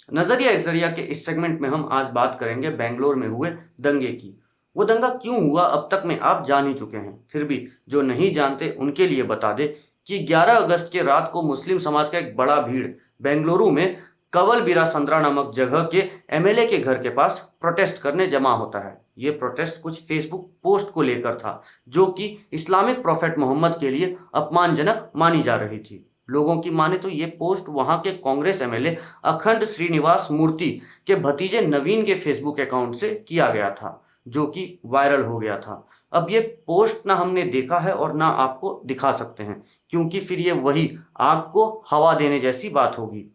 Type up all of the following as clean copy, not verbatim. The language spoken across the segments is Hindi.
नजरिया एक्सरिया के इस सेगमेंट में हम आज बात करेंगे बेंगलोर में हुए दंगे की। वो दंगा क्यों हुआ अब तक में आप जान ही चुके हैं, फिर भी जो नहीं जानते उनके लिए बता दे कि 11 अगस्त के रात को मुस्लिम समाज का एक बड़ा भीड़ बेंगलुरु में कवल बिरासंद्रा नामक जगह के एमएलए के घर के पास प्रोटेस्ट करने जमा होता है। ये प्रोटेस्ट कुछ फेसबुक पोस्ट को लेकर था जो कि इस्लामिक प्रोफेट मोहम्मद के लिए अपमानजनक मानी जा रही थी। लोगों की माने तो ये पोस्ट वहां के कांग्रेस एमएलए अखंड श्रीनिवास मूर्ति के भतीजे नवीन के फेसबुक अकाउंट से किया गया था, जो कि वायरल हो गया था। अब ये पोस्ट ना हमने देखा है और ना आपको दिखा सकते हैं, क्योंकि फिर ये वही आग को हवा देने जैसी बात होगी।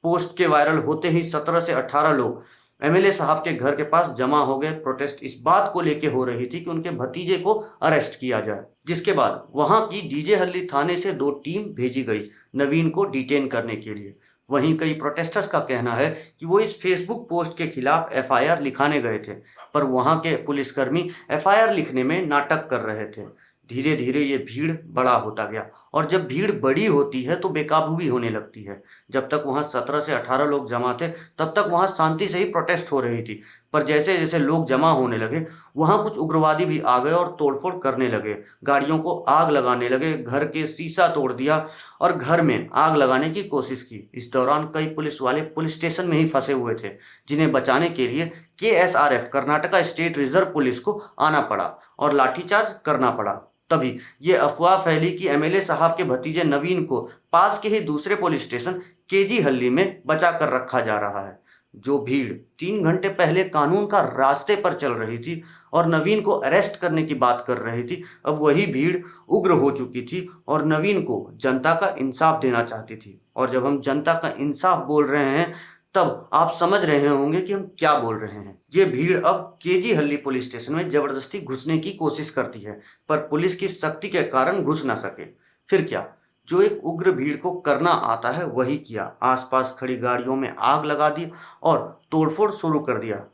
पोस्ट के वायरल होते ही 17 से 18 लोग एमएलए साहब के घर के पास जमा हो गए। प्रोटेस्ट इस बात को लेके हो रही थी कि उनके भतीजे को अरेस्ट किया जाए, जिसके बाद वहां की डीजे हल्ली थाने से 2 टीम भेजी गई नवीन को डिटेन करने के लिए। वहीं कई प्रोटेस्टर्स का कहना है कि वो इस फेसबुक पोस्ट के खिलाफ एफआईआर लिखाने गए थे, पर वहां के पुलिसकर्मी एफआईआर लिखने में नाटक कर रहे थे। धीरे धीरे ये भीड़ बड़ा होता गया और जब भीड़ बड़ी होती है तो बेकाबू भी होने लगती है। जब तक वहां 17 से 18 लोग जमा थे तब तक वहां शांति से ही प्रोटेस्ट हो रही थी, पर जैसे जैसे लोग जमा होने लगे वहां कुछ उग्रवादी भी आ गए और तोड़फोड़ करने लगे, गाड़ियों को आग लगाने लगे, घर के शीशा तोड़ दिया और घर में आग लगाने की कोशिश की। इस दौरान कई पुलिस वाले पुलिस स्टेशन में ही फंसे हुए थे, जिन्हें बचाने के लिए केएसआरएफ कर्नाटका स्टेट रिजर्व पुलिस को आना पड़ा और लाठीचार्ज करना पड़ा। तभी ये अफवाह फैली कि एमएलए साहब के भतीजे नवीन को पास के ही दूसरे पुलिस स्टेशन केजी हल्ली में बचा कर रखा जा रहा है। जो भीड़ 3 घंटे पहले कानून का रास्ते पर चल रही थी और नवीन को अरेस्ट करने की बात कर रही थी, अब वही भीड़ उग्र हो चुकी थी और नवीन को जनता का इंसाफ देना चाहती थी। और जब हम जनता का इंसाफ बोल रहे हैं तब आप समझ रहे होंगे कि हम क्या बोल रहे हैं। ये भीड़ अब केजी हल्ली पुलिस स्टेशन में जबरदस्ती घुसने की कोशिश करती है, पर पुलिस की सख्ती के कारण घुस ना सके। फिर क्या, जो एक उग्र भीड़ को करना आता है वही किया। आसपास खड़ी गाड़ियों में आग लगा दी और तोड़फोड़ शुरू कर दिया।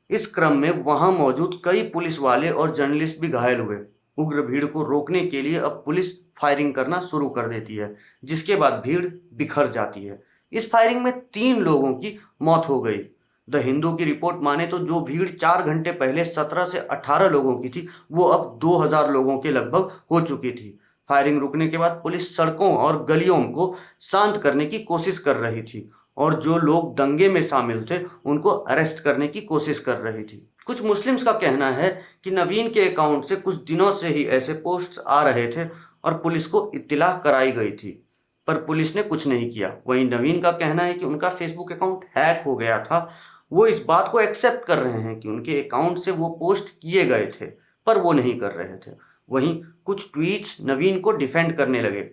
इस क्रम में वहां मौजूद कई पुलिस वाले और जर्नलिस्ट भी घायल हुए। उग्र भीड़ को रोकने के लिए अब पुलिस फायरिंग करना शुरू कर देती है, जिसके बाद भीड़ बिखर जाती है। इस फायरिंग में 3 लोगों की मौत हो गई। द हिंदू की रिपोर्ट माने तो जो भीड़ 4 घंटे पहले 17 से 18 लोगों की थी, वो अब 2000 लोगों के लगभग हो चुकी थी। फायरिंग रुकने के बाद पुलिस सड़कों और गलियों को शांत करने की कोशिश कर रही थी और जो लोग दंगे में शामिल थे उनको अरेस्ट करने की कोशिश कर रही थी। कुछ मुस्लिम्स का कहना है कि नवीन के अकाउंट से कुछ दिनों से ही ऐसे पोस्ट्स आ रहे थे और पुलिस को इत्तिला कराई गई थी, पर पुलिस ने कुछ नहीं किया। वहीं नवीन का कहना है कि उनका फेसबुक अकाउंट हैक हो गया था। वो इस बात को एक्सेप्ट कर रहे हैं कि उनके अकाउंट से वो पोस्ट किए गए थे, पर वो नहीं कर रहे थे। वहीं कुछ ट्वीट्स नवीन को डिफेंड करने लगे,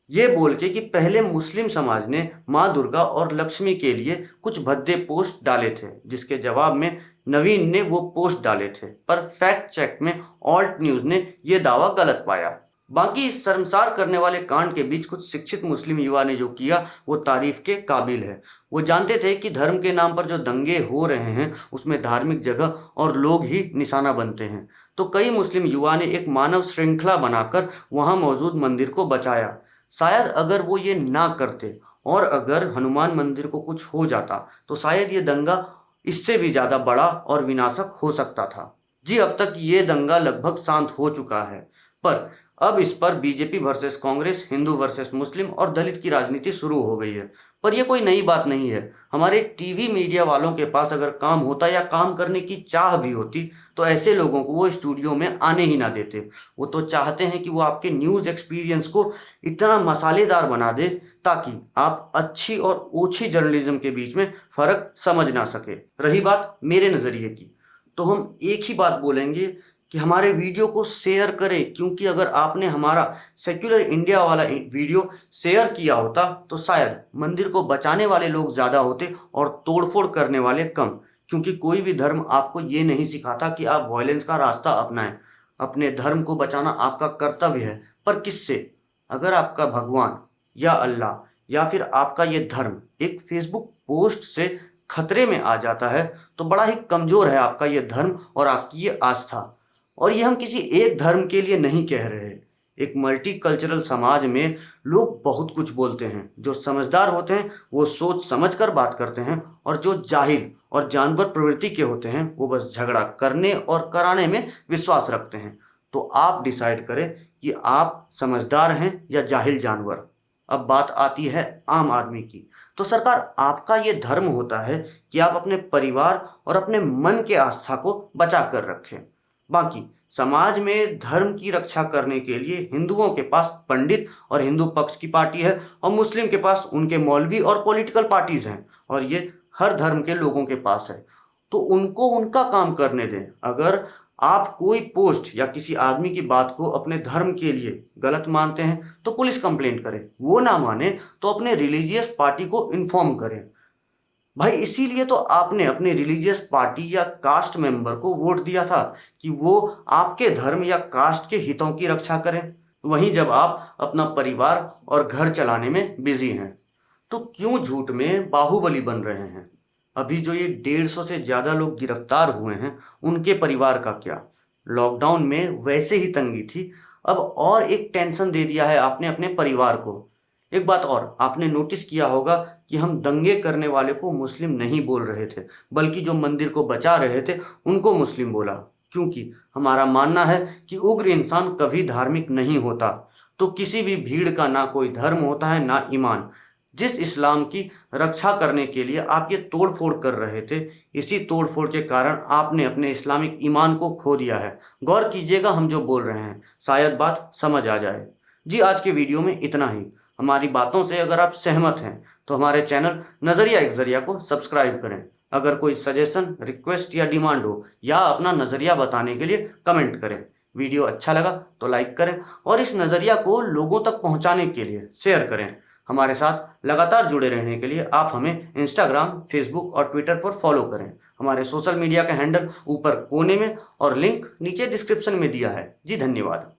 ये बोल के कि पहले मुस्लिम समाज ने माँ दुर्गा और लक्ष्मी के लिए कुछ भद्दे पोस्ट डाले थे, जिसके जवाब में नवीन ने वो पोस्ट डाले थे, पर फैक्ट चेक में ऑल्ट न्यूज ने ये दावा गलत पाया। बाकी इस शर्मसार करने वाले कांड के बीच कुछ शिक्षित मुस्लिम युवा ने जो किया वो तारीफ के काबिल है। वो जानते थे कि धर्म के नाम पर जो दंगे हो रहे हैं उसमें धार्मिक जगह और लोग ही निशाना बनते हैं, तो कई मुस्लिम युवा ने एक मानव श्रृंखला बनाकर वहां मौजूद मंदिर को बचाया। शायद अगर वो ये ना करते और अगर हनुमान मंदिर को कुछ हो जाता तो शायद ये दंगा इससे भी ज्यादा बड़ा और विनाशक हो सकता था। जी, अब तक ये दंगा लगभग शांत हो चुका है, पर अब इस पर BJP versus Congress, Hindu versus Muslim और दलित की राजनीति शुरू हो गई है। पर यह कोई नई बात नहीं है। हमारे टीवी मीडिया वालों के पास अगर काम होता या काम करने की चाह भी होती तो ऐसे लोगों को वो स्टूडियो में आने ही ना देते। वो तो चाहते हैं कि वो आपके न्यूज़ एक्सपीरियंस को इतना मसालेदार बना दे ताकि आप अच्छी और ओछी जर्नलिज्म के बीच में फर्क समझ ना सके। रही बात मेरे नज़रिए की, तो हम एक ही बात बोलेंगे कि हमारे वीडियो को शेयर करें, क्योंकि अगर आपने हमारा सेक्युलर इंडिया वाला वीडियो शेयर किया होता तो शायद मंदिर को बचाने वाले लोग ज़्यादा होते और तोड़फोड़ करने वाले कम। क्योंकि कोई भी धर्म आपको ये नहीं सिखाता कि आप वायलेंस का रास्ता अपनाएं। अपने धर्म को बचाना आपका कर्तव्य है, पर किससे? अगर आपका भगवान या अल्लाह या फिर आपका ये धर्म एक फेसबुक पोस्ट से खतरे में आ जाता है तो बड़ा ही कमज़ोर है आपका ये धर्म और आपकी ये आस्था। और ये हम किसी एक धर्म के लिए नहीं कह रहे, एक मल्टीकल्चरल समाज में लोग बहुत कुछ बोलते हैं। जो समझदार होते हैं वो सोच समझ कर बात करते हैं, और जो जाहिल और जानवर प्रवृत्ति के होते हैं वो बस झगड़ा करने और कराने में विश्वास रखते हैं। तो आप डिसाइड करें कि आप समझदार हैं या जाहिल जानवर। अब बात आती है आम आदमी की। तो सरकार, आपका ये धर्म होता है कि आप अपने परिवार और अपने मन के आस्था को बचा कर रखें। बाकी समाज में धर्म की रक्षा करने के लिए हिंदुओं के पास पंडित और हिंदू पक्ष की पार्टी है, और मुस्लिम के पास उनके मौलवी और पॉलिटिकल पार्टीज हैं, और ये हर धर्म के लोगों के पास है। तो उनको उनका काम करने दें। अगर आप कोई पोस्ट या किसी आदमी की बात को अपने धर्म के लिए गलत मानते हैं तो पुलिस कंप्लेंट करें। वो ना माने तो अपने रिलीजियस पार्टी को इन्फॉर्म करें। भाई, इसीलिए तो आपने अपने रिलीजियस पार्टी या कास्ट मेंबर को वोट दिया था कि वो आपके धर्म या कास्ट के हितों की रक्षा करें। वहीं जब आप अपना परिवार और घर चलाने में बिजी हैं तो क्यों झूठ में बाहुबली बन रहे हैं? अभी जो ये 150 से ज्यादा लोग गिरफ्तार हुए हैं, उनके परिवार का क्या? लॉकडाउन में वैसे ही तंगी थी, अब और एक टेंशन दे दिया है आपने अपने परिवार को। एक बात और, आपने नोटिस किया होगा कि हम दंगे करने वाले को मुस्लिम नहीं बोल रहे थे, बल्कि जो मंदिर को बचा रहे थे उनको मुस्लिम बोला, क्योंकि हमारा मानना है कि उग्र इंसान कभी धार्मिक नहीं होता। तो किसी भी भीड़ का ना कोई धर्म होता है ना ईमान। जिस इस्लाम की रक्षा करने के लिए आप ये तोड़फोड़ कर रहे थे, इसी तोड़फोड़ के कारण आपने अपने इस्लामिक ईमान को खो दिया है। गौर कीजिएगा हम जो बोल रहे हैं, शायद बात समझ आ जाए। जी, आज के वीडियो में इतना ही। हमारी बातों से अगर आप सहमत हैं तो हमारे चैनल नज़रिया एक जरिया को सब्सक्राइब करें। अगर कोई सजेशन, रिक्वेस्ट या डिमांड हो, या अपना नज़रिया बताने के लिए कमेंट करें। वीडियो अच्छा लगा तो लाइक करें, और इस नज़रिया को लोगों तक पहुंचाने के लिए शेयर करें। हमारे साथ लगातार जुड़े रहने के लिए आप हमें इंस्टाग्राम, फेसबुक और ट्विटर पर फॉलो करें। हमारे सोशल मीडिया का हैंडल ऊपर कोने में और लिंक नीचे डिस्क्रिप्शन में दिया है। जी, धन्यवाद।